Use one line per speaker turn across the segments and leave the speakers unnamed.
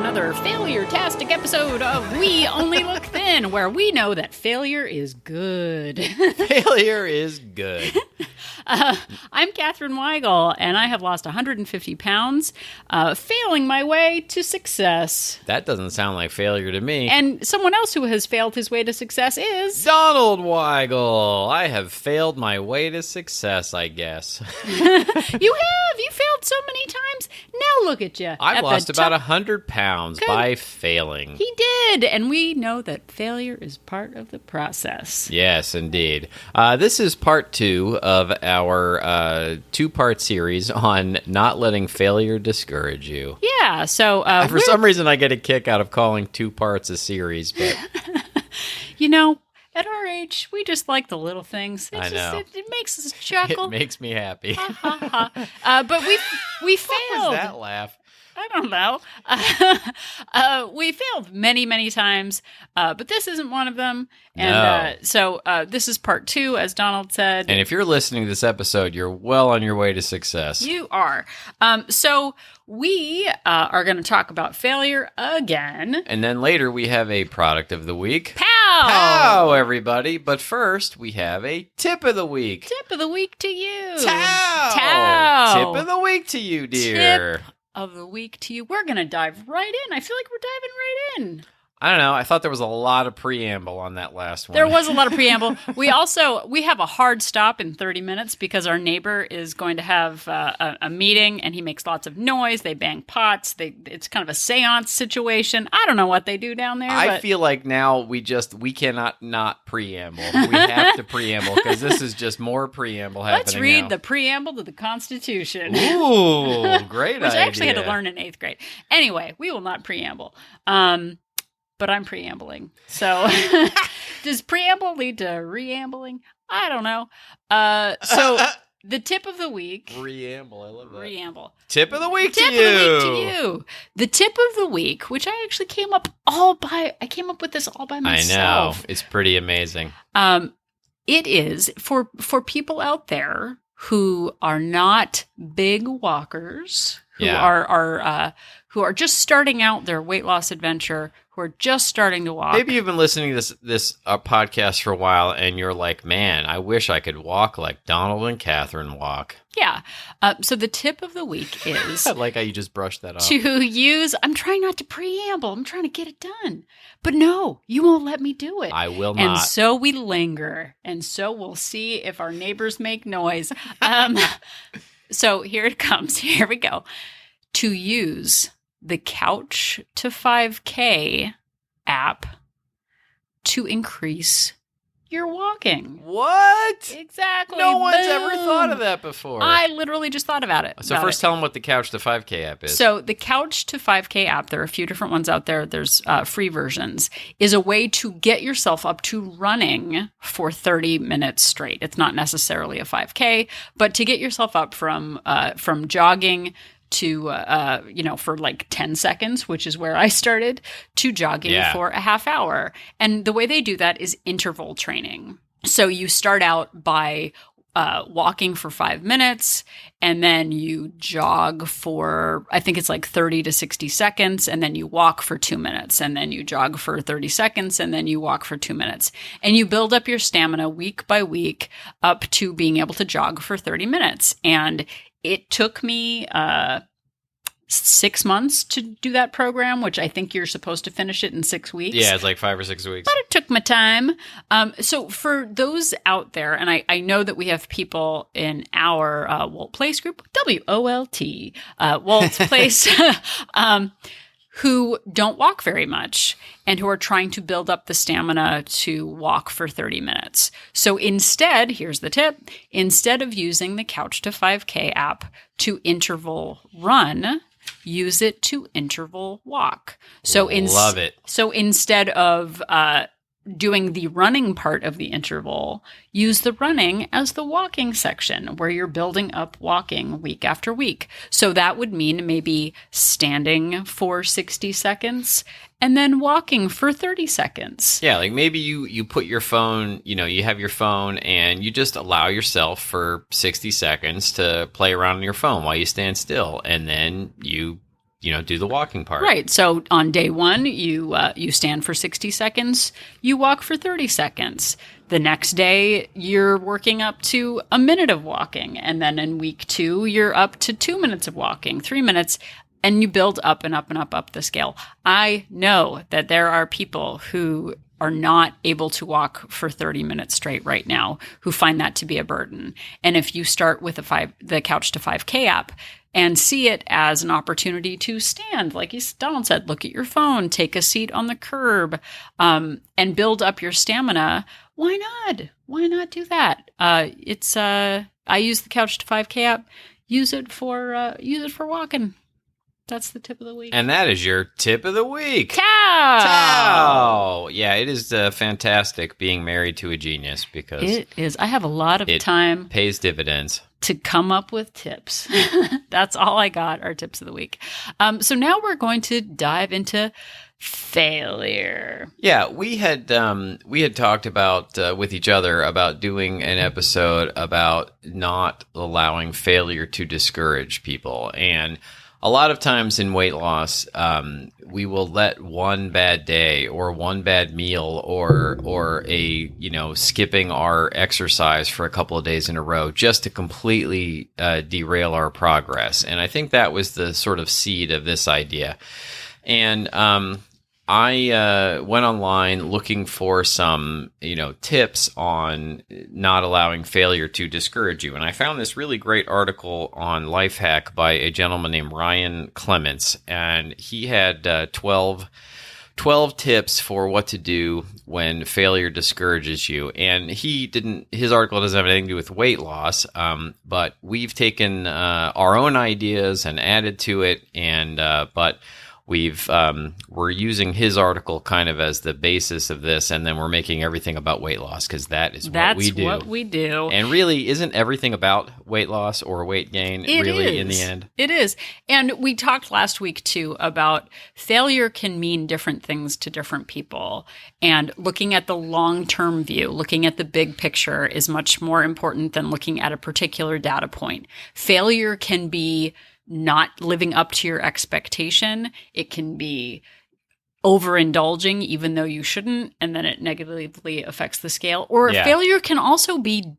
another failure-tastic episode of We Only Look Thin, where we know that failure is good.
Failure is good.
I'm Katherine Weigel, and I have lost 150 pounds, failing my way to success.
That doesn't sound like failure to me.
And someone else who has failed his way to success is...
Donald Weigel. I have failed my way to success, I guess.
You have! You failed so many times. Now look at you.
I lost about 100 pounds by failing.
He did, and we know that failure is part of the process.
Yes, indeed. This is part 2 of our two-part series on not letting failure discourage you.
Yeah, so...
For some reason, I get a kick out of calling 2 parts a series, but...
You know, at our age, we just like the little things.
I know.
It makes us chuckle.
It makes me happy.
But we failed.
What was that laugh?
I don't know. We failed many, many times, but this isn't one of them. And so this is part 2, as Donald said.
And if you're listening to this episode, you're well on your way to success.
You are. So we are going to talk about failure again.
And then later we have a product of the week.
Pow!
Pow, everybody. But first, we have a tip of the week.
Tip of the week to you.
Tow!
Tow!
Tip of the week to you, dear.
Tip of the week to you. We're going to dive right in. I feel like we're diving right in.
I don't know. I thought there was a lot of preamble on that last one.
There was a lot of preamble. We have a hard stop in 30 minutes because our neighbor is going to have a meeting, and he makes lots of noise. They bang pots. It's kind of a seance situation. I don't know what they do down there.
I feel like now we cannot not preamble. We have to preamble because this is just more preamble happening.
Let's read
now.
the preamble to the Constitution.
Ooh, great idea.
Which I actually had to learn in 8th grade. Anyway, we will not preamble. But I'm preambling. So does preamble lead to reambling? I don't know. So the tip of the week.
Preamble. I love that.
Preamble.
Tip of the week
to you. Tip of the week to you. The tip of the week, which I actually came up with this all by myself.
I know. It's pretty amazing.
It is for people out there who are not big walkers, who are just starting out their weight loss adventure, who are just starting to walk.
Maybe you've been listening to this podcast for a while, and you're like, man, I wish I could walk like Donald and Katherine walk.
Yeah. So the tip of the week is...
I like how you just brushed that off.
To use... I'm trying not to preamble. I'm trying to get it done. But no, you won't let me do it.
I will not.
And so we linger. And so we'll see if our neighbors make noise. So here it comes. Here we go. To use the Couch to 5K app to increase your walking.
What?
Exactly.
No one's ever thought of that before.
I literally just thought about it.
So first tell them what the Couch to 5K app is.
So the Couch to 5K app, there are a few different ones out there. There's free versions, is a way to get yourself up to running for 30 minutes straight. It's not necessarily a 5K, but to get yourself up from jogging to, for like 10 seconds, which is where I started, to jogging for a half hour. And the way they do that is interval training. So you start out by walking for 5 minutes, and then you jog for, I think it's like 30 to 60 seconds, and then you walk for 2 minutes, and then you jog for 30 seconds, and then you walk for 2 minutes. And you build up your stamina week by week up to being able to jog for 30 minutes. And it took me 6 months to do that program, which I think you're supposed to finish it in 6 weeks.
Yeah, it's like 5 or 6 weeks.
But it took my time. So for those out there, and I know that we have people in our Wolt Place group, WOLT, Wolt Place, who don't walk very much and who are trying to build up the stamina to walk for 30 minutes. So instead, here's the tip, instead of using the Couch to 5K app to interval run, use it to interval walk. So
love it.
So instead of doing the running part of the interval, use the running as the walking section where you're building up walking week after week. So that would mean maybe standing for 60 seconds and then walking for 30 seconds.
Yeah, like maybe you put your phone, you have your phone and you just allow yourself for 60 seconds to play around on your phone while you stand still. And then you do the walking part.
Right. So on day one, you stand for 60 seconds, you walk for 30 seconds. The next day, you're working up to a minute of walking. And then in week 2, you're up to 2 minutes of walking, 3 minutes, and you build up and up and up the scale. I know that there are people who are not able to walk for 30 minutes straight right now, who find that to be a burden. And if you start with the Couch to 5K app and see it as an opportunity to stand, like Donald said, look at your phone, take a seat on the curb, and build up your stamina, why not? Why not do that? I use the Couch to 5K app. Use it for walking. That's the tip of the week.
And that is your tip of the week.
Cow!
Yeah, it is fantastic being married to a genius because
it is. I have a lot of time.
Pays dividends.
To come up with tips. That's all I got, our tips of the week. So now we're going to dive into failure.
Yeah, we had talked about with each other about doing an episode about not allowing failure to discourage people. And a lot of times in weight loss, we will let one bad day or one bad meal or a skipping our exercise for a couple of days in a row just to completely derail our progress. And I think that was the sort of seed of this idea. And I went online looking for some, tips on not allowing failure to discourage you. And I found this really great article on Lifehack by a gentleman named Ryan Clements. And he had 12 tips for what to do when failure discourages you. And his article doesn't have anything to do with weight loss, but we've taken our own ideas and added to it. But we're using his article kind of as the basis of this, and then we're making everything about weight loss because that's what we do.
What we do.
And really, isn't everything about weight loss or weight gain in the end?
It is. And we talked last week too about failure can mean different things to different people. And looking at the long-term view, looking at the big picture is much more important than looking at a particular data point. Failure can be not living up to your expectation. It can be overindulging even though you shouldn't, and then it negatively affects the scale. Or failure can also be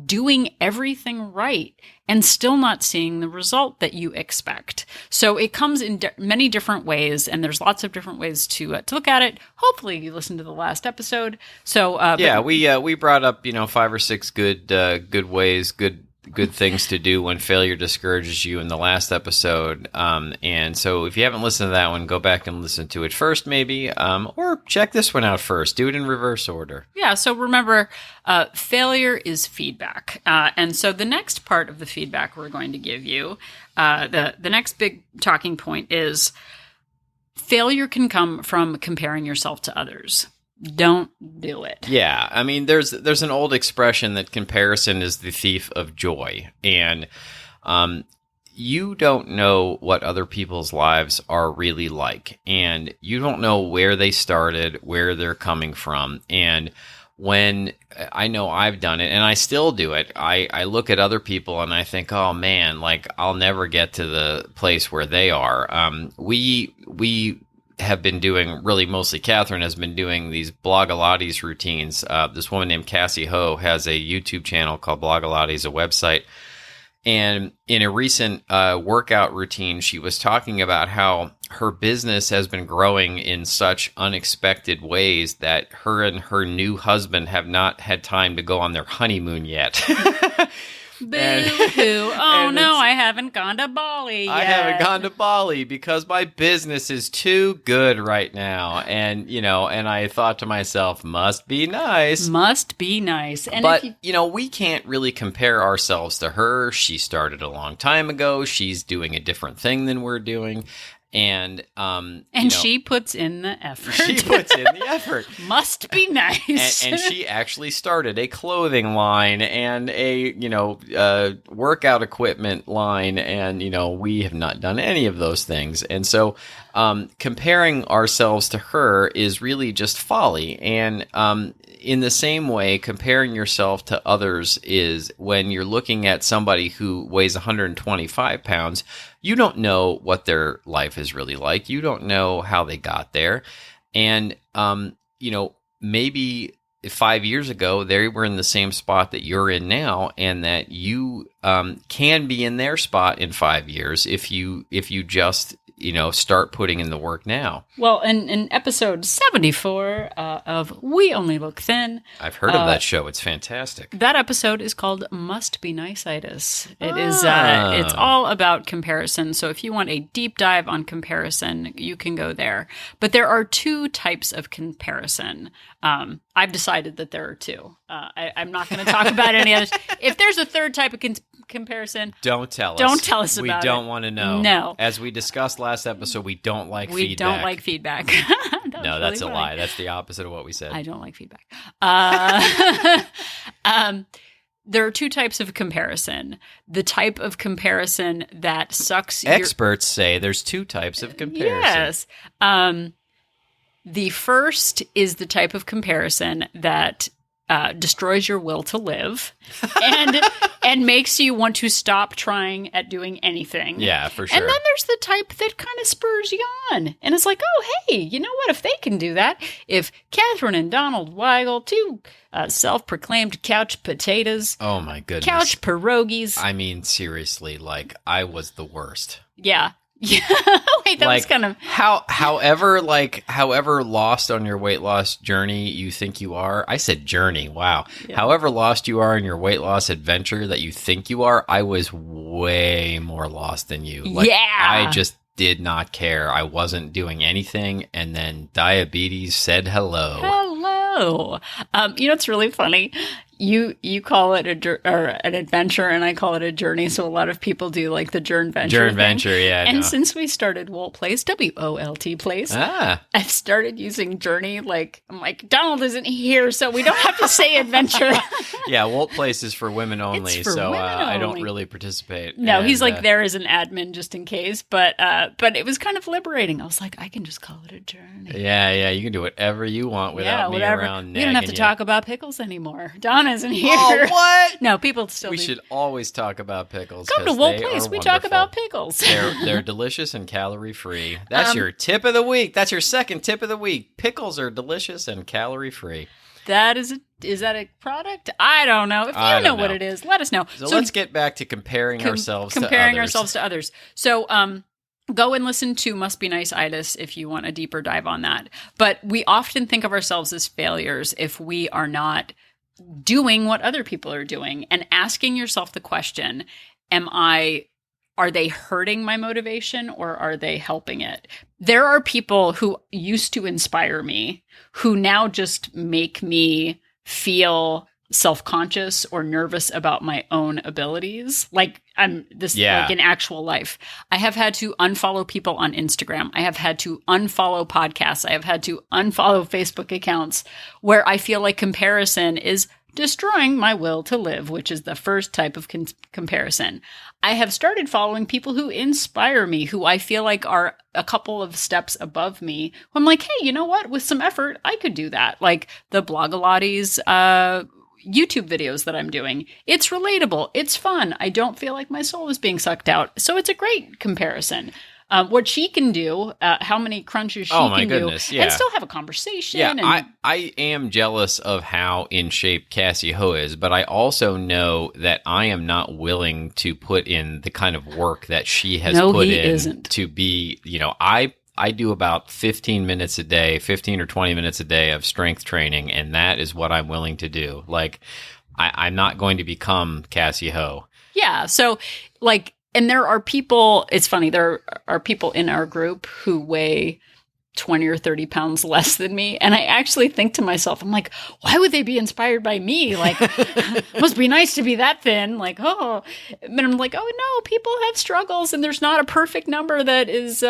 doing everything right and still not seeing the result that you expect. So it comes in many different ways, and there's lots of different ways to look at it. Hopefully you listened to the last episode. So
we brought up 5 or 6 good ways, good things to do when failure discourages you in the last episode. And so if you haven't listened to that one, go back and listen to it first maybe, or check this one out first. Do it in reverse order.
Yeah, so remember, failure is feedback. And so the next part of the feedback we're going to give you, the next big talking point is failure can come from comparing yourself to others. Don't do it.
Yeah. I mean, there's an old expression that comparison is the thief of joy. And you don't know what other people's lives are really like. And you don't know where they started, where they're coming from. And when I know I've done it, and I still do it, I look at other people and I think, oh man, like I'll never get to the place where they are. We have been doing, really mostly Catherine has been doing these Blogilates routines. This woman named Cassie Ho has a YouTube channel called Blogilates, a website. And in a recent workout routine, she was talking about how her business has been growing in such unexpected ways that her and her new husband have not had time to go on their honeymoon yet.
Boo-hoo. Oh, no, I haven't gone to Bali yet.
I haven't gone to Bali because my business is too good right now. And, and I thought to myself, must be nice.
Must be nice. And
but, we can't really compare ourselves to her. She started a long time ago. She's doing a different thing than we're doing. And
she puts in the effort.
She puts in the effort.
Must be nice.
And she actually started a clothing line and a workout equipment line, and we have not done any of those things. And so comparing ourselves to her is really just folly. And in the same way, comparing yourself to others is when you're looking at somebody who weighs 125 pounds, you don't know what their life is really like. You don't know how they got there. And, maybe 5 years ago, they were in the same spot that you're in now, and that you can be in their spot in 5 years if you just start putting in the work now.
Well, in episode 74 of We Only Look Thin.
I've heard of that show. It's fantastic.
That episode is called Must Be Nice-itis. It's all about comparison. So if you want a deep dive on comparison, you can go there. But there are two types of comparison. I've decided that there are two. I'm not going to talk about any others. If there's a third type of comparison,
don't tell us.
Don't tell us about it.
We don't want to know.
No.
As we discussed last episode, we don't like feedback.
We don't like feedback.
No, that's really a lie. That's the opposite of what we said.
I don't like feedback. There are two types of comparison. The type of comparison that sucks.
Experts say there's two types of comparison.
Yes. The first is the type of comparison that destroys your will to live and makes you want to stop trying at doing anything.
Yeah, for sure.
And then there's the type that kind of spurs you on. And it's like, oh, hey, you know what? If they can do that, if Catherine and Donald Weigel, two self-proclaimed couch potatoes.
Oh, my goodness.
Couch pierogies.
I mean, seriously, I was the worst.
Yeah. Yeah. Wait, that was kind of
however lost on your weight loss journey you think you are. I said journey. Wow. Yeah. However lost you are in your weight loss adventure that you think you are, I was way more lost than you. I just did not care. I wasn't doing anything, and then diabetes said hello.
Hello. It's really funny. You call it an adventure, and I call it a journey. So a lot of people do like the journey venture.
Yeah.
And since we started Wolt Place, WOLT Place, I've started using journey. I'm like, Donald isn't here, so we don't have to say adventure.
Yeah, Wolt Place is for women only, I don't really participate.
No, he's there as an admin just in case, but it was kind of liberating. I was like, I can just call it a journey.
Yeah, you can do whatever you want without me around.
We don't have to talk about pickles anymore. Donna isn't here.
Oh, what?
No, people still.
We should always talk about pickles.
Come to Wolt Place. We talk about pickles.
They're delicious and calorie free. That's your tip of the week. That's your second tip of the week. Pickles are delicious and calorie free.
Is that a product? I don't know. If you know what it is, let us know.
So let's get back to comparing ourselves to others.
So go and listen to Must Be Nice-itis if you want a deeper dive on that. But we often think of ourselves as failures if we are not doing what other people are doing, and asking yourself the question, are they hurting my motivation or are they helping it? There are people who used to inspire me who now just make me feel self-conscious or nervous about my own abilities. Like in actual life. I have had to unfollow people on Instagram. I have had to unfollow podcasts. I have had to unfollow Facebook accounts where I feel like comparison is destroying my will to live, which is the first type of comparison. I have started following people who inspire me, who I feel like are a couple of steps above me. I'm like, hey, you know what? With some effort, I could do that. Like the Blogilates YouTube videos that I'm doing. It's relatable. It's fun. I don't feel like my soul is being sucked out. So it's a great comparison. What she can do, how many crunches she can do, and still have a conversation.
Yeah, I am jealous of how in shape Cassie Ho is, but I also know that I am not willing to put in the kind of work that she has to be, I do about 15 minutes a day, 15 or 20 minutes a day of strength training, and that is what I'm willing to do. Like, I'm not going to become Cassie Ho.
Yeah, so, and there are people, it's funny, there are people in our group who weigh 20 or 30 pounds less than me. And I actually think to myself, I'm like, why would they be inspired by me? Must be nice to be that thin. But I'm like, oh no, people have struggles and there's not a perfect number that is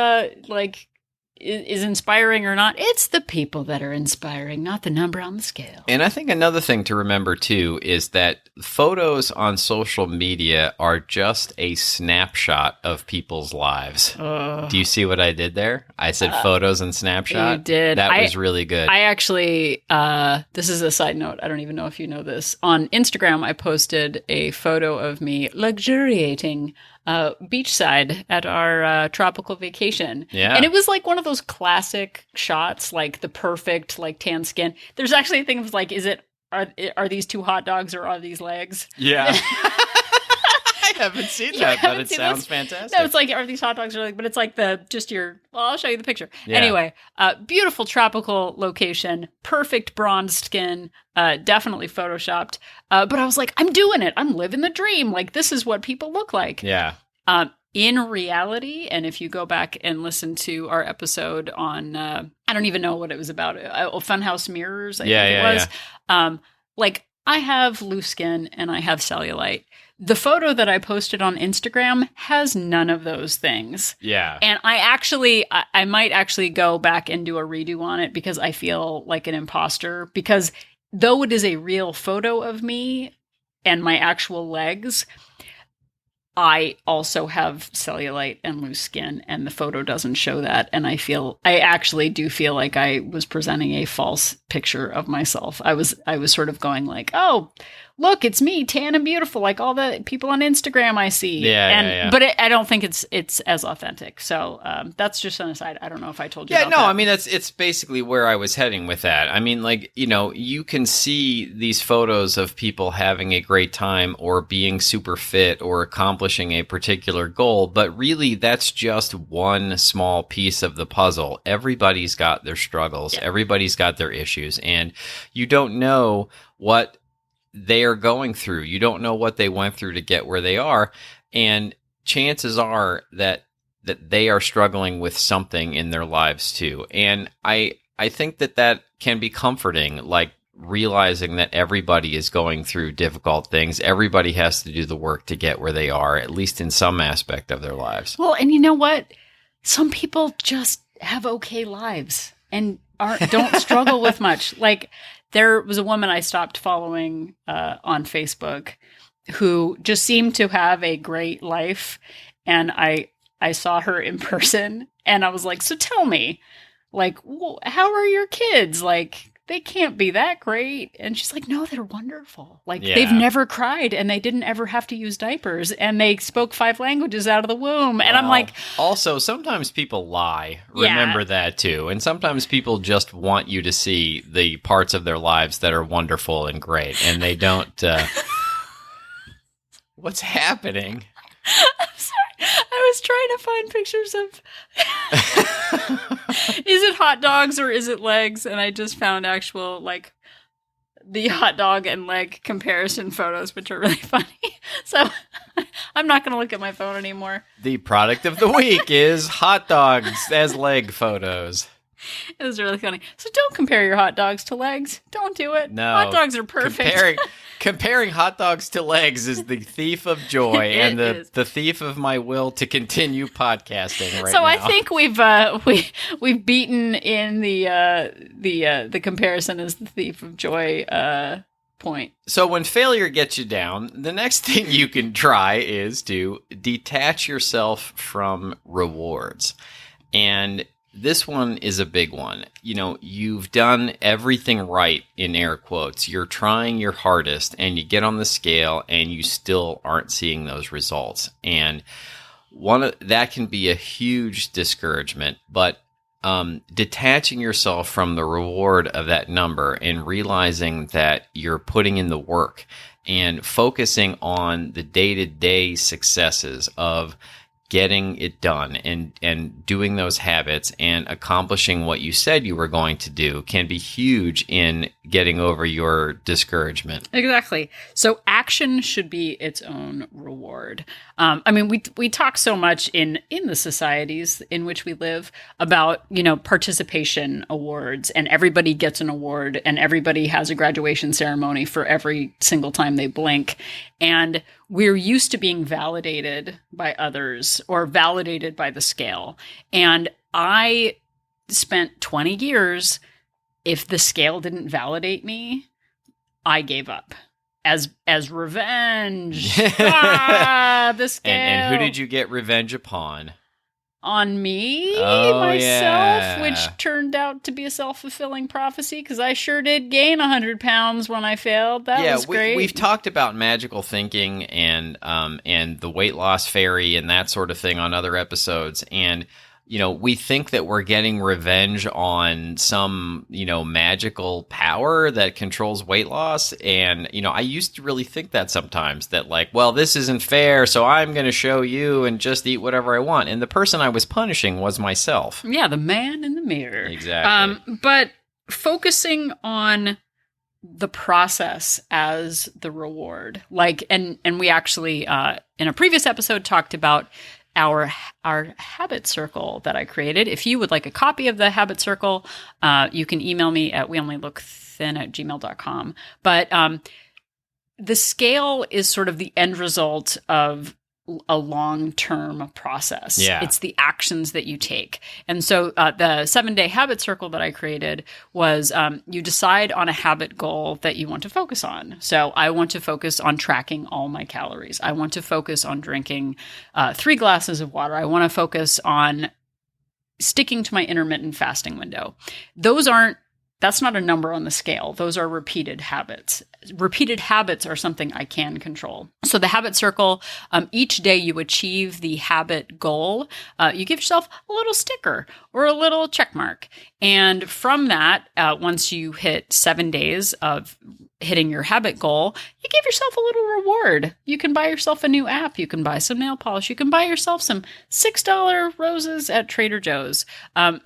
is inspiring or not. It's the people that are inspiring, not the number on the scale.
And I think another thing to remember too is that photos on social media are just a snapshot of people's lives. Do you see what I did there? I said photos and snapshot.
You did.
That was really good.
I actually, this is a side note. I don't even know if you know this. On Instagram, I posted a photo of me luxuriating beachside at our tropical vacation.
Yeah.
And it was like one of those classic shots, like the perfect, like tan skin. There's actually a thing of like, are these two hot dogs or are these legs?
Yeah. I haven't seen that, but it sounds fantastic.
No, it's like, are these hot dogs or like, but it's like well, I'll show you the picture.
Yeah.
Anyway, beautiful tropical location, perfect bronzed skin, definitely photoshopped. But I was like, I'm doing it. I'm living the dream. Like, this is what people look like.
Yeah.
In reality, and if you go back and listen to our episode on, I don't even know what it was about, Funhouse Mirrors, I think it was. Like, I have loose skin and I have cellulite. The photo that I posted on Instagram has none of those things.
Yeah.
And I might actually go back and do a redo on it because I feel like an imposter. Because though it is a real photo of me and my actual legs, I also have cellulite and loose skin, and the photo doesn't show that. And I actually do feel like I was presenting a false picture of myself. I was sort of going like, oh, look, it's me, tan and beautiful, like all the people on Instagram I see.
Yeah.
But I don't think it's as authentic. So that's just an aside. I don't know if I told you about
that.
I
mean, it's basically where I was heading with that. I mean, like, you can see these photos of people having a great time or being super fit or accomplishing a particular goal, but really that's just one small piece of the puzzle. Everybody's got their struggles. Yeah. Everybody's got their issues, and you don't know what they are going through. You don't know what they went through to get where they are. And chances are that they are struggling with something in their lives too. And I think that can be comforting, like realizing that everybody is going through difficult things. Everybody has to do the work to get where they are, at least in some aspect of their lives.
Well, and you know what? Some people just have okay lives and don't struggle with much. Like, there was a woman I stopped following on Facebook who just seemed to have a great life. And I saw her in person and I was like, so tell me, like, how are your kids? Like, they can't be that great. And she's like, no, they're wonderful. Like, they've never cried and they didn't ever have to use diapers and they spoke 5 languages out of the womb. And I'm like,
also, sometimes people lie. Remember that too. And sometimes people just want you to see the parts of their lives that are wonderful and great. And they don't. What's happening?
I'm sorry. I was trying to find pictures of, is it hot dogs or is it legs? And I just found actual, like, the hot dog and leg comparison photos, which are really funny. So I'm not going to look at my phone anymore.
The product of the week is hot dogs as leg photos.
It was really funny. So don't compare your hot dogs to legs. Don't do it.
No.
Hot dogs are perfect.
Comparing hot dogs to legs is the thief of joy and the thief of my will to continue podcasting right now.
So I think we've beaten in the comparison as the thief of joy point.
So when failure gets you down, the next thing you can try is to detach yourself from rewards. And this one is a big one. You've done everything right, in air quotes. You're trying your hardest and you get on the scale and you still aren't seeing those results. And that can be a huge discouragement, but detaching yourself from the reward of that number and realizing that you're putting in the work and focusing on the day-to-day successes of getting it done and doing those habits and accomplishing what you said you were going to do can be huge in getting over your discouragement. Exactly.
So action should be its own reward. I mean, we talk so much in the societies in which we live about, participation awards, and everybody gets an award and everybody has a graduation ceremony for every single time they blink. And we're used to being validated by others or validated by the scale. And I spent 20 years, if the scale didn't validate me, I gave up. As revenge. The scale.
And who did you get revenge upon?
On me,
myself,
yeah. Which turned out to be a self-fulfilling prophecy because I sure did gain 100 pounds when I failed. That was great.
We've talked about magical thinking and the weight loss fairy and that sort of thing on other episodes. And we think that we're getting revenge on some, magical power that controls weight loss. And, I used to really think that sometimes that like, well, this isn't fair, so I'm going to show you and just eat whatever I want. And the person I was punishing was myself.
Yeah, the man in the mirror.
Exactly.
But focusing on the process as the reward, like, and we actually, in a previous episode talked about our habit circle that I created. If you would like a copy of the habit circle, you can email me at weonlylookthin@gmail.com. But the scale is sort of the end result of a long-term process.
Yeah.
It's the actions that you take. And so the 7-day habit circle that I created was you decide on a habit goal that you want to focus on. So I want to focus on tracking all my calories. I want to focus on drinking 3 glasses of water. I want to focus on sticking to my intermittent fasting window. That's not a number on the scale. Those are repeated habits. Repeated habits are something I can control. So the habit circle, each day you achieve the habit goal, you give yourself a little sticker or a little check mark. And from that, once you hit 7 days of hitting your habit goal, you give yourself a little reward. You can buy yourself a new app. You can buy some nail polish. You can buy yourself some $6 roses at Trader Joe's.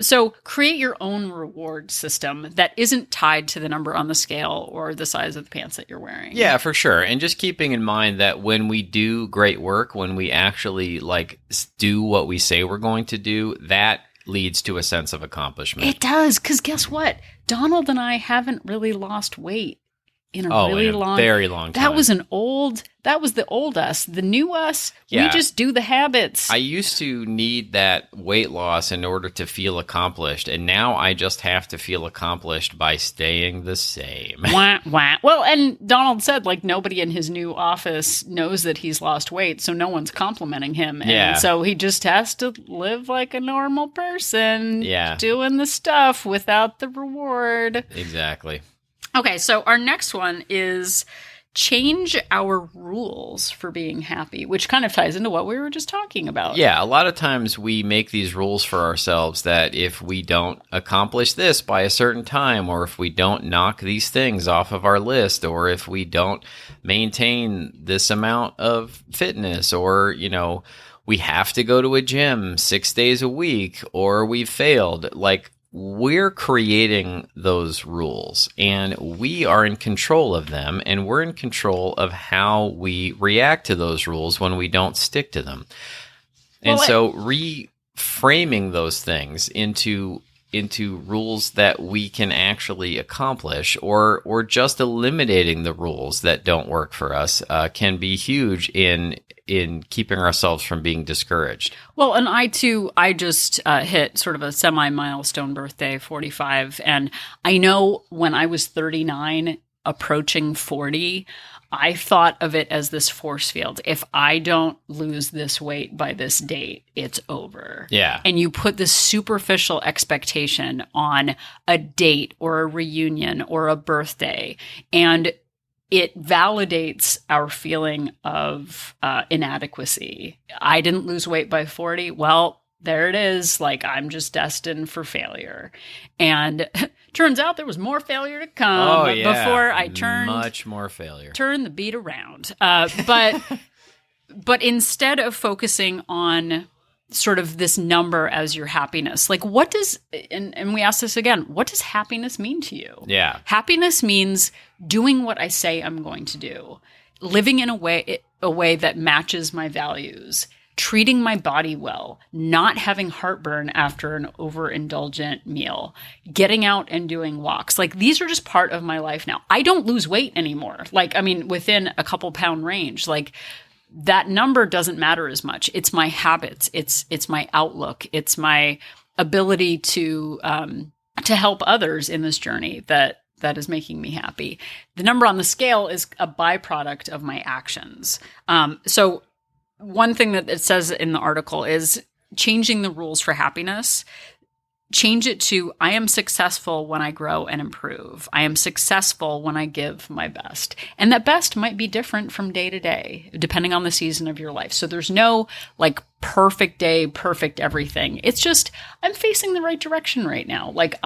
So create your own reward system that isn't tied to the number on the scale or the size of the pants that you're wearing.
Yeah, for sure. And just keeping in mind that when we do great work, when we actually do what we say we're going to do, that leads to a sense of accomplishment.
It does, because guess what? Donald and I haven't really lost weight in a
very long time.
That was the old us. The new us,
yeah.
We just do the habits.
I used to need that weight loss in order to feel accomplished, and now I just have to feel accomplished by staying the same.
Wah, wah. Well, and Donald said, nobody in his new office knows that he's lost weight, so no one's complimenting him. And so he just has to live like a normal person, doing the stuff without the reward.
Exactly.
Okay, so our next one is change our rules for being happy, which kind of ties into what we were just talking about.
Yeah, a lot of times we make these rules for ourselves that if we don't accomplish this by a certain time, or if we don't knock these things off of our list, or if we don't maintain this amount of fitness, or, we have to go to a gym 6 days a week, or we've failed, we're creating those rules and we are in control of them, and we're in control of how we react to those rules when we don't stick to them. And so reframing those things into rules that we can actually accomplish, or just eliminating the rules that don't work for us can be huge in keeping ourselves from being discouraged. Well,
and I just hit sort of a semi-milestone birthday, 45. And I know when I was 39, approaching 40, I thought of it as this force field. If I don't lose this weight by this date, it's over.
Yeah.
And you put this superficial expectation on a date or a reunion or a birthday, and it validates our feeling of inadequacy. I didn't lose weight by 40. Well, there it is. I'm just destined for failure. And turns out there was more failure to come before I
much more failure.
Turned the beat around. But instead of focusing on sort of this number as your happiness, what does, and we ask this again, what does happiness mean to you?
Yeah.
Happiness means doing what I say I'm going to do, living in a way that matches my values, treating my body well, not having heartburn after an overindulgent meal, getting out and doing walks. These are just part of my life now. I don't lose weight anymore. Within a couple pound range, that number doesn't matter as much. It's my habits. It's my outlook. It's my ability to help others in this journey that is making me happy. The number on the scale is a byproduct of my actions. So one thing that it says in the article is changing the rules for happiness. Change it to, I am successful when I grow and improve. I am successful when I give my best. And that best might be different from day to day, depending on the season of your life. So there's no like perfect day, perfect everything. It's just, I'm facing the right direction right now. Like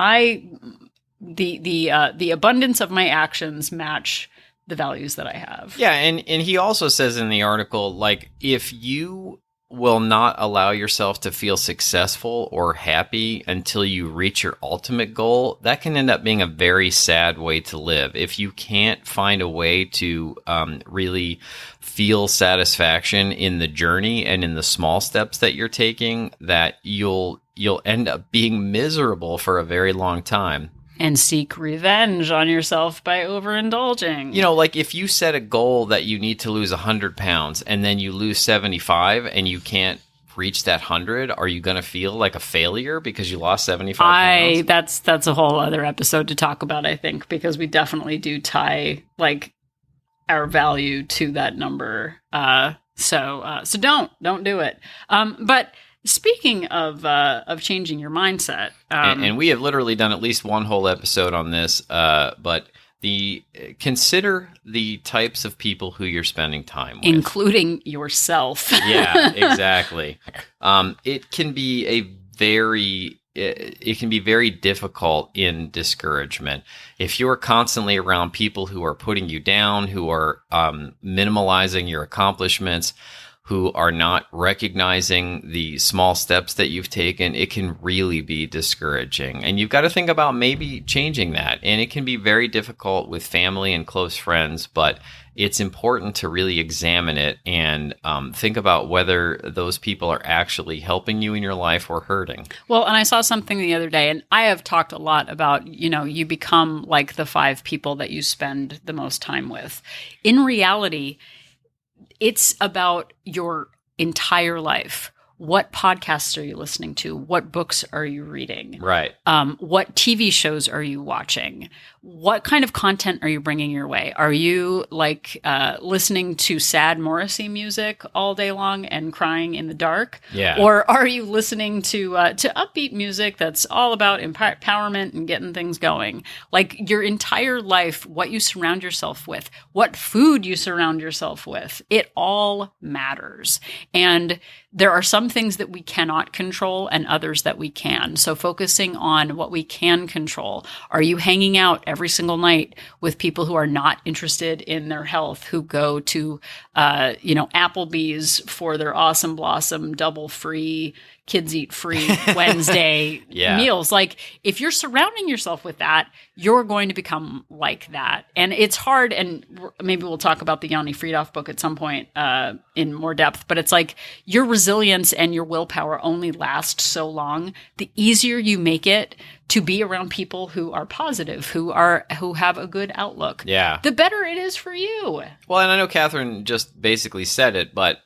the abundance of my actions match the values that I have.
Yeah. And he also says in the article, like, if you will not allow yourself to feel successful or happy until you reach your ultimate goal, that can end up being a very sad way to live. If you can't find a way to really feel satisfaction in the journey and in the small steps that you're taking, that you'll end up being miserable for a very long time.
And seek revenge on yourself by overindulging.
You know, like if you set a goal that you need to lose 100 pounds and then you lose 75 and you can't reach that 100, are you going to feel like a failure because you lost 75 pounds?
That's a whole other episode to talk about, I think, because we definitely do tie like our value to that number. So don't do it. But speaking of changing your mindset,
and we have literally done at least one whole episode on this, but consider the types of people who you're spending time with,
including yourself.
Yeah, exactly. It can be very difficult in discouragement if you're constantly around people who are putting you down, who are minimalizing your accomplishments, who are not recognizing the small steps that you've taken. It can really be discouraging. And you've got to think about maybe changing that. And it can be very difficult with family and close friends, but it's important to really examine it and think about whether those people are actually helping you in your life or hurting.
Well, and I saw something the other day, and I have talked a lot about, you become like the 5 people that you spend the most time with. In reality, it's about your entire life. What podcasts are you listening to? What books are you reading?
Right.
What TV shows are you watching? What kind of content are you bringing your way? Are you like listening to sad Morrissey music all day long and crying in the dark?
Yeah.
Or are you listening to upbeat music that's all about empowerment and getting things going? Like your entire life, what you surround yourself with, what food you surround yourself with, it all matters. And there are some things that we cannot control and others that we can. So focusing on what we can control. Are you hanging out every single night with people who are not interested in their health, who go to, Applebee's for their Awesome Blossom double free, kids eat free Wednesday meals? Like if you're surrounding yourself with that, you're going to become like that. And it's hard. And maybe we'll talk about the Yanni Friedhoff book at some point in more depth, but it's like your resilience and your willpower only last so long. The easier you make it to be around people who are positive, who have a good outlook, the better it is for you.
Well, and I know Catherine just basically said it, but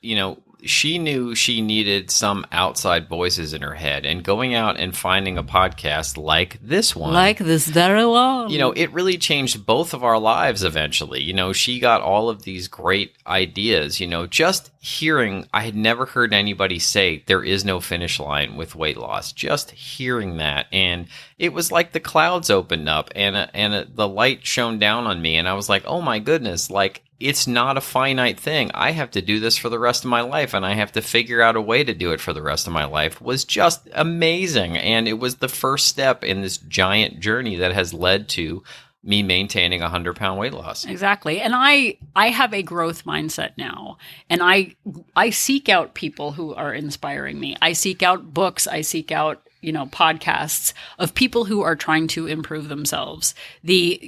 she knew she needed some outside voices in her head, and going out and finding a podcast like this one,
like this very one,
it really changed both of our lives eventually. She got all of these great ideas, just hearing, I had never heard anybody say there is no finish line with weight loss, just hearing that. And it was like the clouds opened up and the light shone down on me. And I was like, oh my goodness, like, it's not a finite thing. I have to do this for the rest of my life, and I have to figure out a way to do it for the rest of my life. Was just amazing. And it was the first step in this giant journey that has led to me maintaining 100-pound weight loss.
Exactly. And I have a growth mindset now, and I seek out people who are inspiring me. I seek out books. I seek out podcasts of people who are trying to improve themselves. The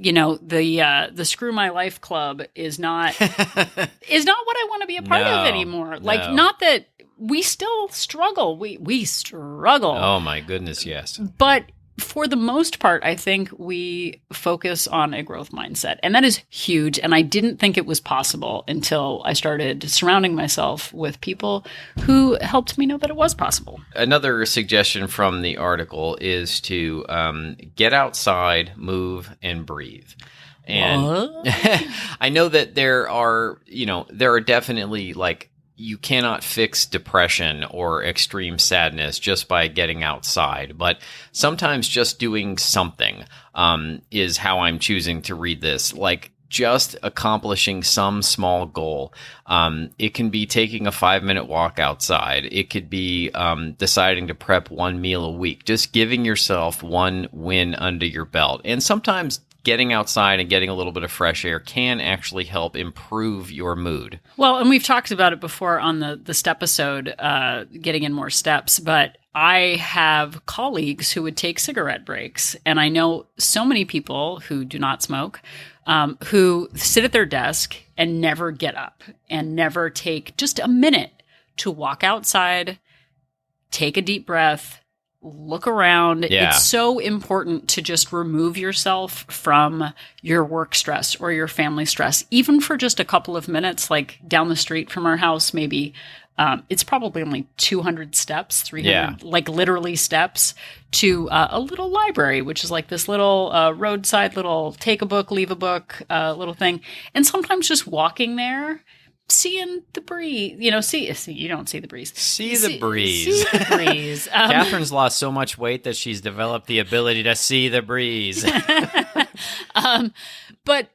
Screw My Life Club is not what I want to be a part of anymore. Like, not that we still struggle. We struggle.
Oh my goodness, yes.
But for the most part, I think we focus on a growth mindset, and that is huge. And I didn't think it was possible until I started surrounding myself with people who helped me know that it was possible.
Another suggestion from the article is to get outside, move, and breathe. And I know that there are definitely like, you cannot fix depression or extreme sadness just by getting outside, but sometimes just doing something is how I'm choosing to read this. Like just accomplishing some small goal. It can be taking a 5-minute walk outside. It could be deciding to prep one meal a week. Just giving yourself one win under your belt. And sometimes getting outside and getting a little bit of fresh air can actually help improve your mood.
Well, and we've talked about it before on the step episode, getting in more steps, but I have colleagues who would take cigarette breaks. And I know so many people who do not smoke, who sit at their desk and never get up and never take just a minute to walk outside, take a deep breath, look around.
Yeah.
It's so important to just remove yourself from your work stress or your family stress, even for just a couple of minutes, like down the street from our house, maybe. It's probably only 200 steps, 300, like literally steps to a little library, which is like this little roadside little take a book, leave a book little thing. And sometimes just walking there, seeing the breeze, you don't see the breeze.
See the breeze.
See the breeze.
Catherine's lost so much weight that she's developed the ability to see the breeze.
But,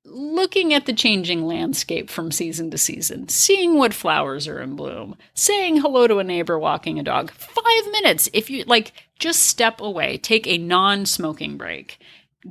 looking at the changing landscape from season to season, seeing what flowers are in bloom, saying hello to a neighbor walking a dog, 5 minutes. If you just step away, take a non-smoking break,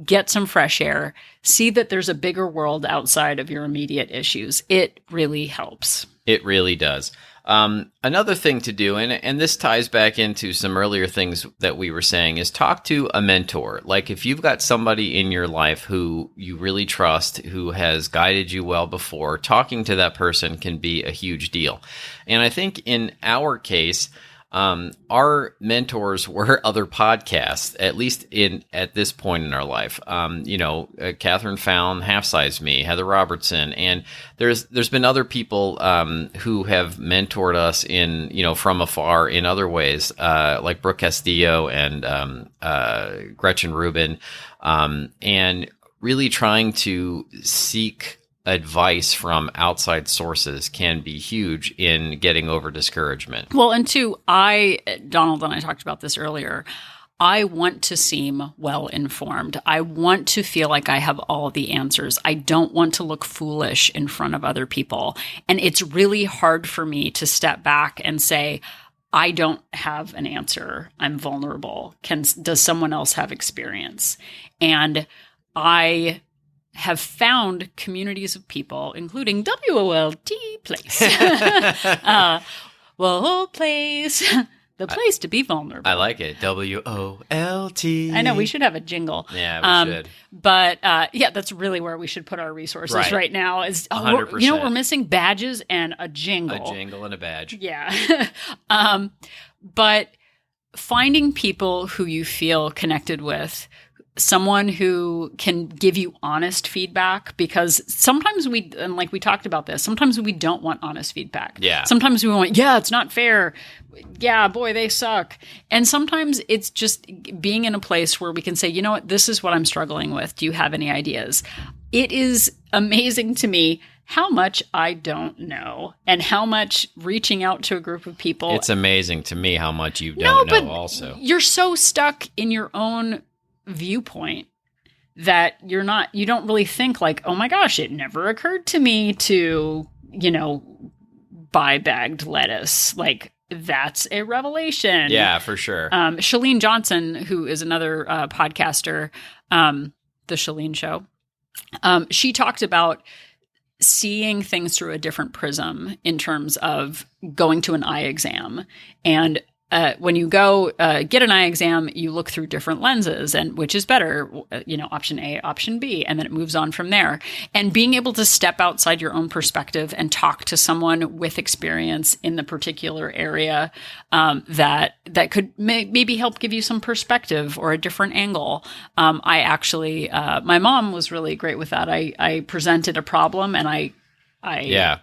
get some fresh air, see that there's a bigger world outside of your immediate issues. It really helps.
It really does. Another thing to do, and this ties back into some earlier things that we were saying, is talk to a mentor. Like if you've got somebody in your life who you really trust, who has guided you well before, talking to that person can be a huge deal. And I think in our case, our mentors were other podcasts, at least at this point in our life. Catherine found Half Size Me, Heather Robertson, and there's been other people who have mentored us from afar in other ways, like Brooke Castillo and Gretchen Rubin, and really trying to seek advice from outside sources can be huge in getting over discouragement.
Well, and two, Donald and I talked about this earlier. I want to seem well informed. I want to feel like I have all the answers. I don't want to look foolish in front of other people. And it's really hard for me to step back and say, I don't have an answer. I'm vulnerable. Does someone else have experience? And I have found communities of people, including WOLT Place. Whoa, place. The place to be vulnerable.
I like it. WOLT.
I know, we should have a jingle.
Yeah, we should.
But that's really where we should put our resources right now. Is
100%.
We're missing badges and a jingle.
A jingle and a badge.
Yeah. But finding people who you feel connected with, someone who can give you honest feedback, because sometimes we talked about this, sometimes we don't want honest feedback.
Yeah.
Sometimes we want, it's not fair. Yeah, boy, they suck. And sometimes it's just being in a place where we can say, you know what, this is what I'm struggling with. Do you have any ideas? It is amazing to me how much I don't know and how much reaching out to a group of people.
It's amazing to me how much you don't know also.
You're so stuck in your own viewpoint that you don't really think like, oh my gosh, it never occurred to me to, buy bagged lettuce. Like, that's a revelation.
Yeah, for sure.
Chalene Johnson, who is another podcaster, The Chalene Show, she talked about seeing things through a different prism in terms of going to an eye exam and when you go get an eye exam, you look through different lenses, and which is better, option A, option B, and then it moves on from there. And being able to step outside your own perspective and talk to someone with experience in the particular area that could maybe help give you some perspective or a different angle. I actually, my mom was really great with that. I presented a problem, and I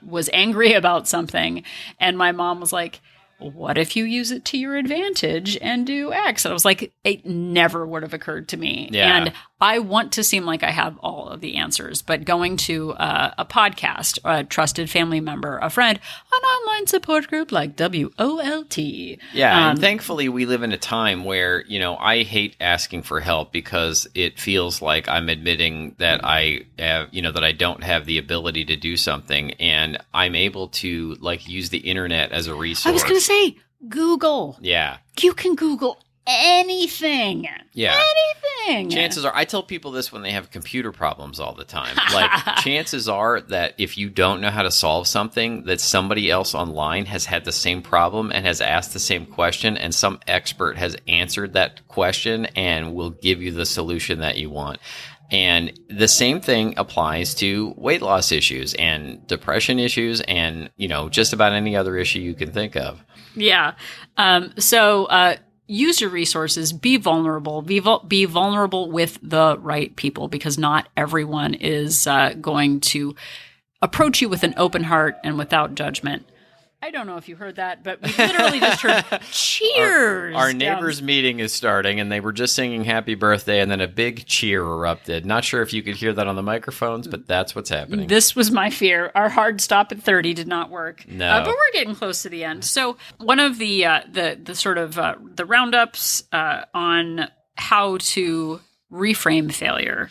was angry about something, and my mom was like, what if you use it to your advantage and do X? And I was like, it never would have occurred to me.
Yeah.
And I want to seem like I have all of the answers, but going to a podcast, a trusted family member, a friend, an online support group like WOLT.
Yeah. And thankfully we live in a time where, I hate asking for help because it feels like I'm admitting that I have, that I don't have the ability to do something, and I'm able to use the internet as a resource.
I was going to say, Google.
Yeah.
You can Google anything.
Yeah.
Anything.
Chances are, I tell people this when they have computer problems all the time. Chances are that if you don't know how to solve something, that somebody else online has had the same problem and has asked the same question, and some expert has answered that question and will give you the solution that you want. And the same thing applies to weight loss issues and depression issues and, just about any other issue you can think of.
Yeah. So use your resources, be vulnerable, be vulnerable with the right people, because not everyone is going to approach you with an open heart and without judgment. I don't know if you heard that, but we literally just heard cheers.
Our neighbors' meeting is starting, and they were just singing happy birthday, and then a big cheer erupted. Not sure if you could hear that on the microphones, but that's what's happening.
This was my fear. Our hard stop at 30 did not work.
No.
But we're getting close to the end. So one of the sort of the roundups on how to reframe failure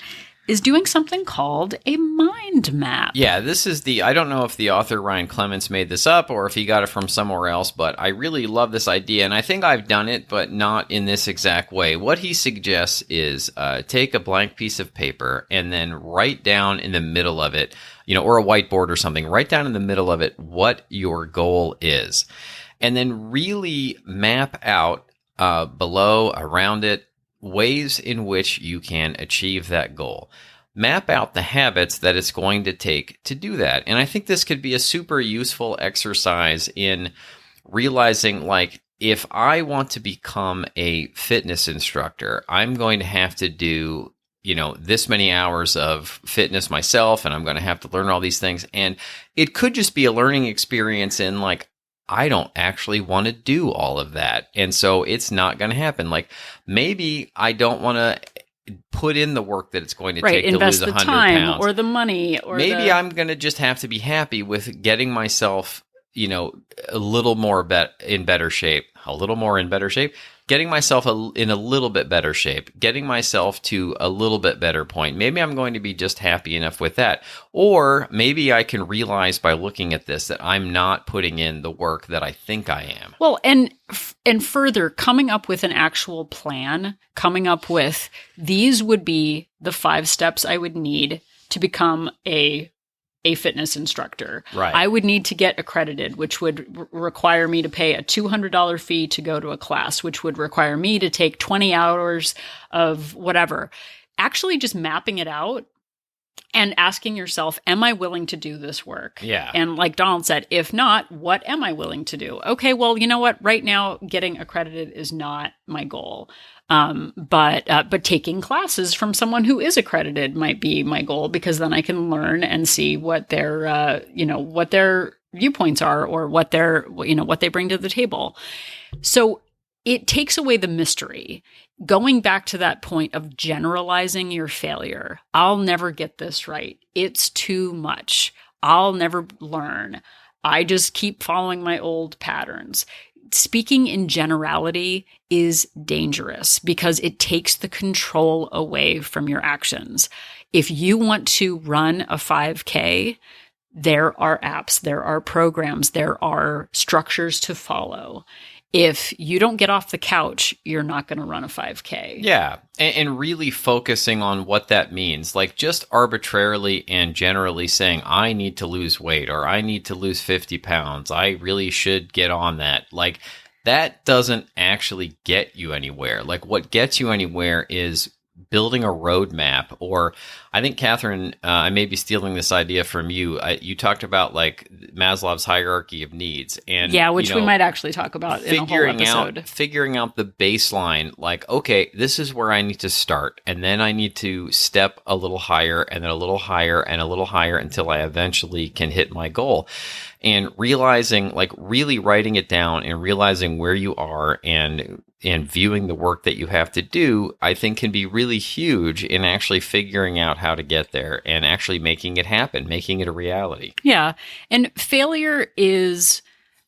is doing something called a mind map.
Yeah, this is I don't know if the author Ryan Clements made this up or if he got it from somewhere else, but I really love this idea, and I think I've done it, but not in this exact way. What he suggests is take a blank piece of paper and then write down in the middle of it, or a whiteboard or something, write down in the middle of it what your goal is. And then really map out below, around it, ways in which you can achieve that goal. Map out the habits that it's going to take to do that. And I think this could be a super useful exercise in realizing, if I want to become a fitness instructor, I'm going to have to do, this many hours of fitness myself, and I'm going to have to learn all these things. And it could just be a learning experience in I don't actually want to do all of that. And so it's not going to happen. Maybe I don't want to put in the work that it's going to take to lose 100 pounds.
Or the money. Or
maybe I'm going to just have to be happy with getting myself, a little more in better shape, getting myself in a little bit better shape, getting myself to a little bit better point. Maybe I'm going to be just happy enough with that. Or maybe I can realize by looking at this that I'm not putting in the work that I think I am.
Well, and further, coming up with an actual plan, coming up with these would be the 5 steps I would need to become a fitness instructor.
Right.
I would need to get accredited, which would require me to pay a $200 fee to go to a class, which would require me to take 20 hours of whatever. Actually just mapping it out and asking yourself, am I willing to do this work?
Yeah.
And like Donald said, if not, what am I willing to do? Okay, well, you know what? Right now, getting accredited is not my goal. But taking classes from someone who is accredited might be my goal, because then I can learn and see what their, what their viewpoints are, or what what they bring to the table. So it takes away the mystery. Going back to that point of generalizing your failure. I'll never get this right. It's too much. I'll never learn. I just keep following my old patterns. Speaking in generality is dangerous because it takes the control away from your actions. If you want to run a 5K, there are apps, there are programs, there are structures to follow. If you don't get off the couch, you're not going to run a 5K.
Yeah. And really focusing on what that means, just arbitrarily and generally saying, I need to lose weight, or I need to lose 50 pounds. I really should get on that. that doesn't actually get you anywhere. Like what gets you anywhere is building a roadmap. Or I think, Catherine, I may be stealing this idea from you. You talked about like Maslow's hierarchy of needs, and
yeah, which we might actually talk about in a whole episode.
Figuring out the baseline, like, okay, this is where I need to start, and then I need to step a little higher, and then a little higher, and a little higher until I eventually can hit my goal. And realizing, like, really writing it down and realizing where you are and viewing the work that you have to do, I think can be really huge in actually figuring out how to get there and actually making it happen, making it a reality.
Yeah. And failure is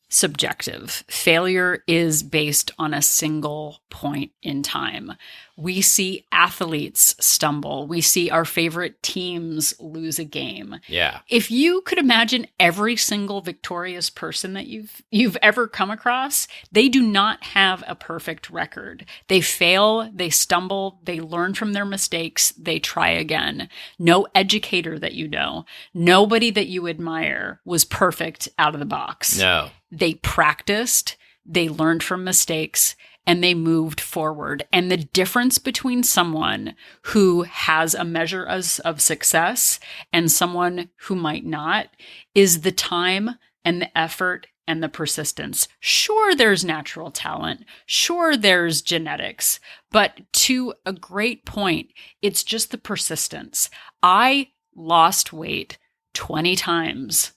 subjective. Failure is based on a single point in time. We see athletes stumble. We see our favorite teams lose a game.
Yeah.
If you could imagine every single victorious person that you've ever come across, they do not have a perfect record. They fail, they stumble, they learn from their mistakes, they try again. No educator that you know, nobody that you admire was perfect out of the box.
No.
They practiced, they learned from mistakes, and they moved forward. And the difference between someone who has a measure of success and someone who might not is the time and the effort and the persistence. Sure, there's natural talent. Sure, there's genetics. But to a great point, it's just the persistence. I lost weight 20 times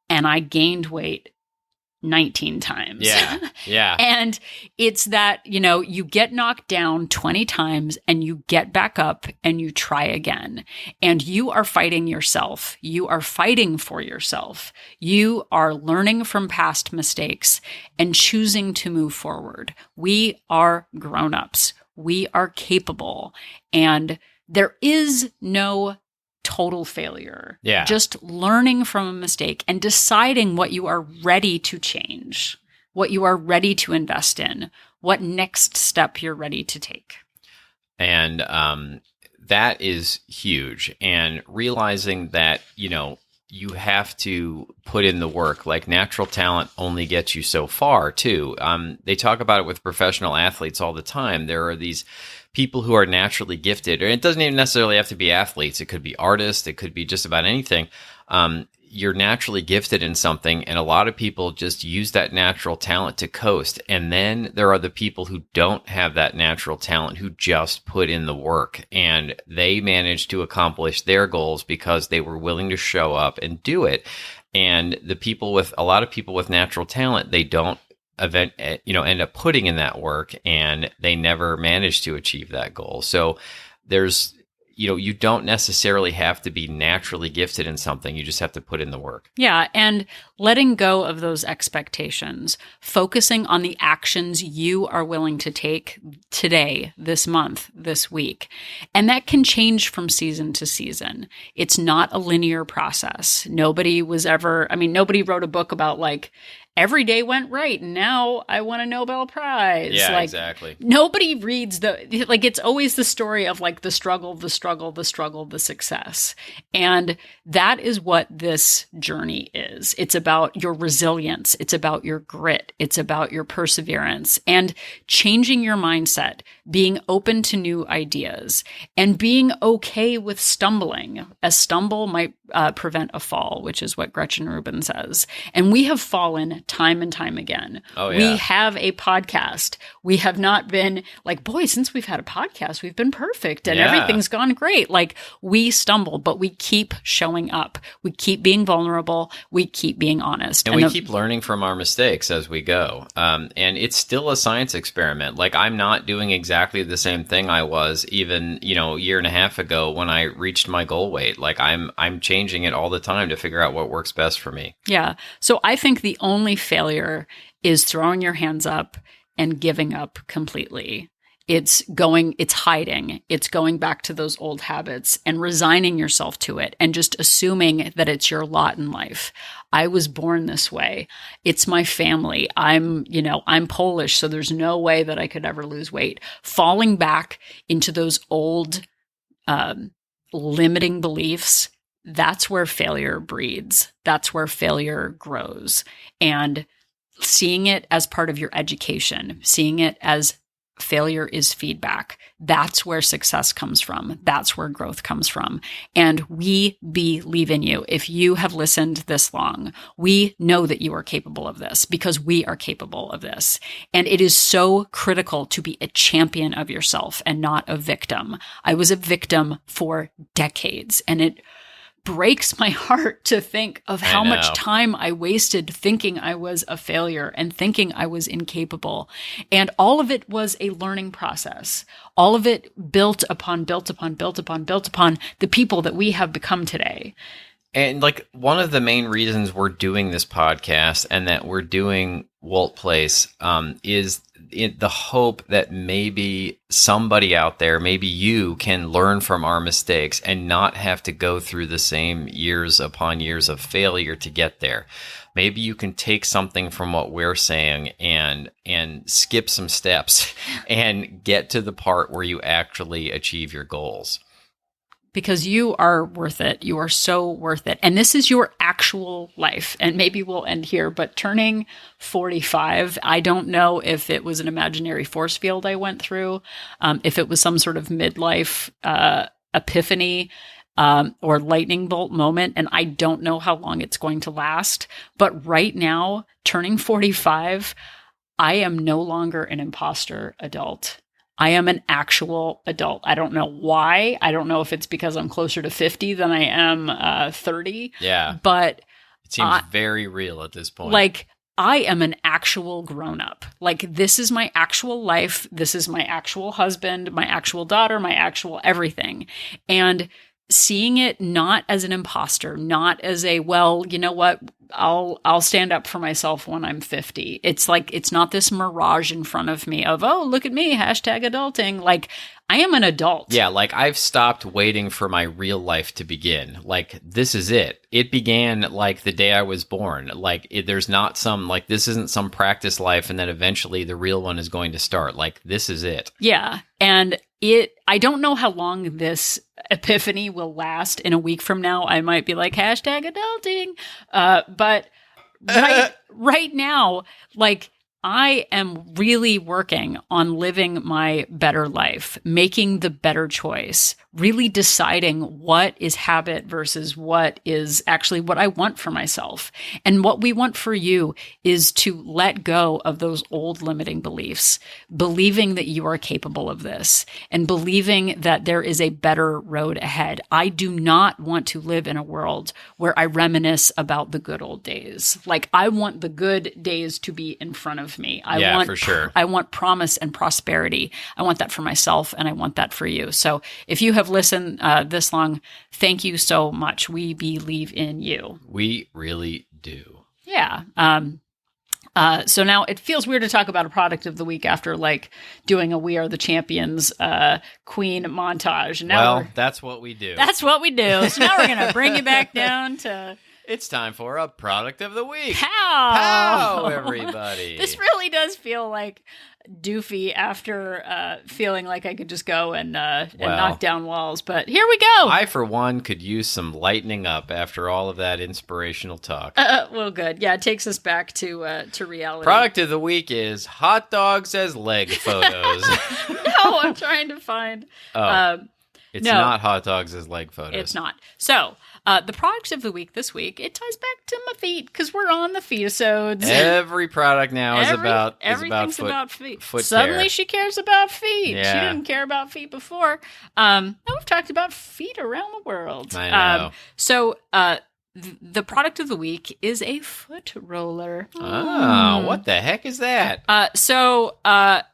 and I gained weight 19 times.
Yeah. Yeah.
And it's that, you get knocked down 20 times and you get back up and you try again. And you are fighting yourself. You are fighting for yourself. You are learning from past mistakes and choosing to move forward. We are grown-ups. We are capable. And there is no total failure.
Yeah.
Just learning from a mistake and deciding what you are ready to change, what you are ready to invest in, what next step you're ready to take.
And that is huge. And realizing that, you have to put in the work. Like natural talent only gets you so far too. They talk about it with professional athletes all the time. There are these people who are naturally gifted, and it doesn't even necessarily have to be athletes. It could be artists. It could be just about anything. You're naturally gifted in something, and a lot of people just use that natural talent to coast. And then there are the people who don't have that natural talent, who just put in the work, and they manage to accomplish their goals because they were willing to show up and do it. And a lot of people with natural talent, they don't end up putting in that work, and they never manage to achieve that goal. So there's, you don't necessarily have to be naturally gifted in something. You just have to put in the work.
Yeah. And letting go of those expectations, focusing on the actions you are willing to take today, this month, this week. And that can change from season to season. It's not a linear process. Nobody wrote a book about like, every day went right, and now I won a Nobel Prize.
Yeah, exactly.
Nobody reads it's always the story of like the struggle, the success. And that is what this journey is. It's about your resilience. It's about your grit. It's about your perseverance and changing your mindset, being open to new ideas, and being okay with stumbling. A stumble might prevent a fall, which is what Gretchen Rubin says. And we have fallen time and time again.
Oh, yeah.
We have a podcast. We have not been like, boy, since we've had a podcast, we've been perfect and everything's gone great. Like we stumble, but we keep showing up. We keep being vulnerable. We keep being honest.
And we keep learning from our mistakes as we go. And it's still a science experiment. Like I'm not doing exactly the same thing I was even, a year and a half ago when I reached my goal weight. Like I'm changing it all the time to figure out what works best for me.
Yeah. So I think the only failure is throwing your hands up and giving up completely. It's hiding. It's going back to those old habits and resigning yourself to it and just assuming that it's your lot in life. I was born this way. It's my family. I'm Polish, so there's no way that I could ever lose weight. Falling back into those old limiting beliefs, that's where failure breeds. That's where failure grows. And seeing it as part of your education, seeing it as failure is feedback. That's where success comes from. That's where growth comes from. And we believe in you. If you have listened this long, we know that you are capable of this because we are capable of this. And it is so critical to be a champion of yourself and not a victim. I was a victim for decades, and it breaks my heart to think of how much time I wasted thinking I was a failure and thinking I was incapable. And all of it was a learning process. All of it built upon the people that we have become today.
And like one of the main reasons we're doing this podcast and that we're doing Walt Place is the hope that maybe somebody out there, maybe you, can learn from our mistakes and not have to go through the same years upon years of failure to get there. Maybe you can take something from what we're saying and skip some steps and get to the part where you actually achieve your goals.
Because you are worth it. You are so worth it. And this is your actual life. And maybe we'll end here, but turning 45, I don't know if it was an imaginary force field I went through, if it was some sort of midlife epiphany or lightning bolt moment. And I don't know how long it's going to last. But right now, turning 45, I am no longer an imposter adult. I am an actual adult. I don't know why. I don't know if it's because I'm closer to 50 than I am 30.
Yeah.
But
it seems very real at this point.
Like, I am an actual grown-up. Like, this is my actual life. This is my actual husband, my actual daughter, my actual everything. And seeing it not as an imposter, not as a, well, you know what, I'll stand up for myself when I'm 50. It's like, it's not this mirage in front of me of, oh, look at me, #adulting. Like, I am an adult.
Yeah, like I've stopped waiting for my real life to begin. Like, this is it. It began like the day I was born. Like, there's not some, like, this isn't some practice life and then eventually the real one is going to start. Like, this is it.
Yeah. And I don't know how long this epiphany will last. In a week from now, I might be like, #adulting. But right now, like, I am really working on living my better life, making the better choice, really deciding what is habit versus what is actually what I want for myself. And what we want for you is to let go of those old limiting beliefs, believing that you are capable of this and believing that there is a better road ahead. I do not want to live in a world where I reminisce about the good old days. Like, I want the good days to be in front of me.
For sure.
I want promise and prosperity. I want that for myself, and I want that for you. So if you have listened this long, thank you so much. We believe in you.
We really do.
Yeah. So now it feels weird to talk about a product of the week after like doing a We Are the Champions Queen montage. Now
that's what we do.
That's what we do. So now we're going to bring you back down to...
It's time for a product of the week.
Pow!
Pow, everybody.
This really does feel like doofy after feeling like I could just go and knock down walls. But here we go.
I, for one, could use some lightening up after all of that inspirational talk.
Well, good. Yeah, it takes us back to reality.
Product of the week is hot dogs as leg photos.
No, I'm trying to find...
It's not hot dogs as leg photos.
It's not. So, the product of the week this week, it ties back to my feet because we're on the feet-episodes.
Every product now is about
feet.
Foot
Suddenly
care.
she cares about feet.
Yeah.
She didn't care about feet before. Now we've talked about feet around the world.
I know.
So, the product of the week is a foot roller.
Oh, what the heck is that?
So,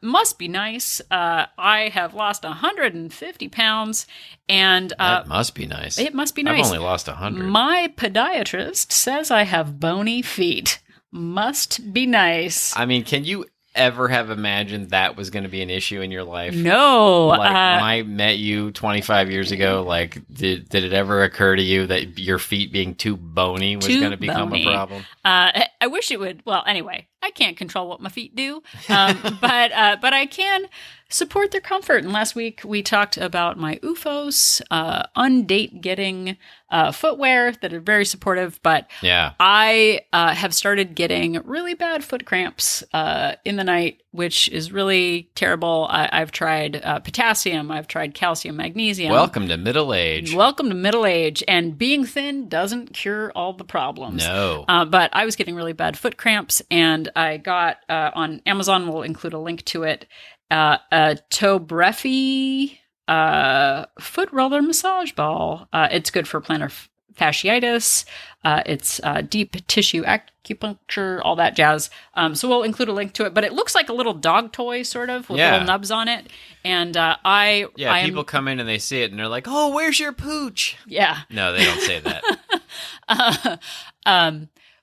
must be nice. I have lost 150 pounds, and
that must be nice.
It must be nice.
I've only lost 100.
My podiatrist says I have bony feet. Must be nice.
I mean, can you ever have imagined that was going to be an issue in your life?
No.
Like, when I met you 25 years ago, like, did it ever occur to you that your feet being too bony was going to become a problem?
I wish it would. Well, anyway, I can't control what my feet do, but I can support their comfort. And last week we talked about my OOFOS, undate-getting footwear that are very supportive. But
Yeah.
I have started getting really bad foot cramps in the night, which is really terrible. I've tried potassium. I've tried calcium, magnesium.
Welcome to middle age.
Welcome to middle age. And being thin doesn't cure all the problems.
No.
But I was getting really bad foot cramps, and I got on Amazon, we'll include a link to it, a toe breathy foot roller massage ball. It's good for plantar fasciitis. It's deep tissue acupuncture, all that jazz. So we'll include a link to it, but it looks like a little dog toy, sort of, with little nubs on it. And
People come in and they see it and they're like, "Oh, where's your pooch?"
Yeah.
No, they don't say that.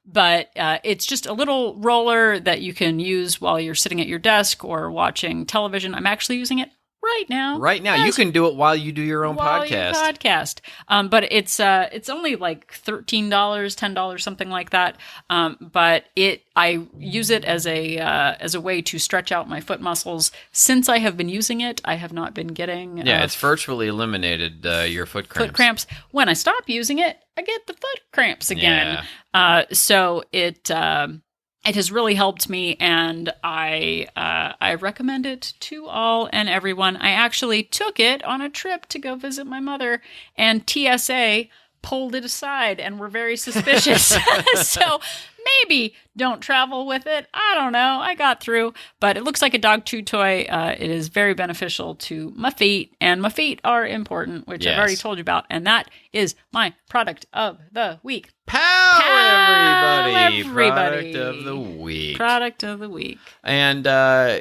But it's just a little roller that you can use while you're sitting at your desk or watching television. I'm actually using it right now.
Right now, you can do it while you do your own podcast.
But it's only like $13, $10, something like that. But I use it as a way to stretch out my foot muscles. Since I have been using it, I have not been getting
it's virtually eliminated your foot cramps.
Foot cramps. When I stop using it, I get the foot cramps again. So it has really helped me, and I recommend it to all and everyone. I actually took it on a trip to go visit my mother, and TSA pulled it aside and were very suspicious. So maybe don't travel with it. I don't know. I got through, but it looks like a dog chew toy. It is very beneficial to my feet, and my feet are important, which I've already told you about. And that is my product of the week.
Everybody. Product of the week.
Product of the week.
And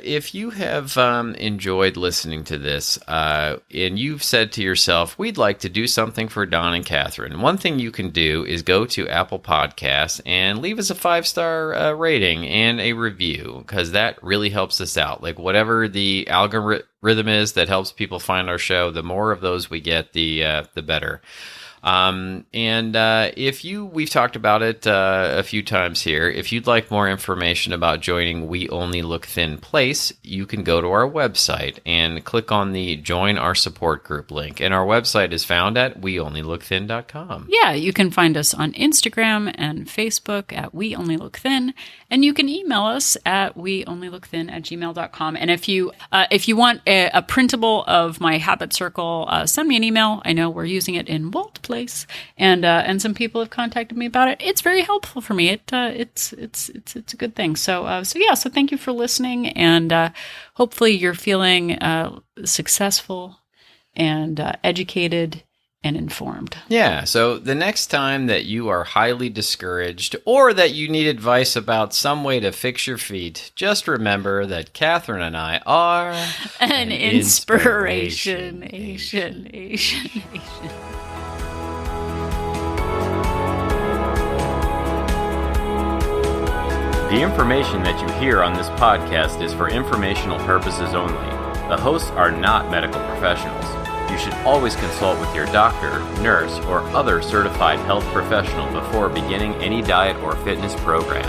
if you have enjoyed listening to this, and you've said to yourself, we'd like to do something for Don and Catherine, one thing you can do is go to Apple Podcasts and leave us a 5-star rating and a review, because that really helps us out. Like, whatever the algorithm is that helps people find our show, the more of those we get, the better. We've talked about it a few times here. If you'd like more information about joining We Only Look Thin Place, you can go to our website and click on the Join Our Support Group link. And our website is found at weonlylookthin.com.
Yeah, you can find us on Instagram and Facebook at We Only Look Thin, and you can email us at weonlylookthin@gmail.com. And if you want a printable of my habit circle, send me an email. I know we're using it in Walt Place, and some people have contacted me about it. It's very helpful for me. It's a good thing. So thank you for listening, and hopefully you're feeling successful and educated and informed.
Yeah, so the next time that you are highly discouraged, or that you need advice about some way to fix your feet, just remember that Catherine and I are
an inspiration.
The information that you hear on this podcast is for informational purposes only. The hosts are not medical professionals. You should always consult with your doctor, nurse, or other certified health professional before beginning any diet or fitness program.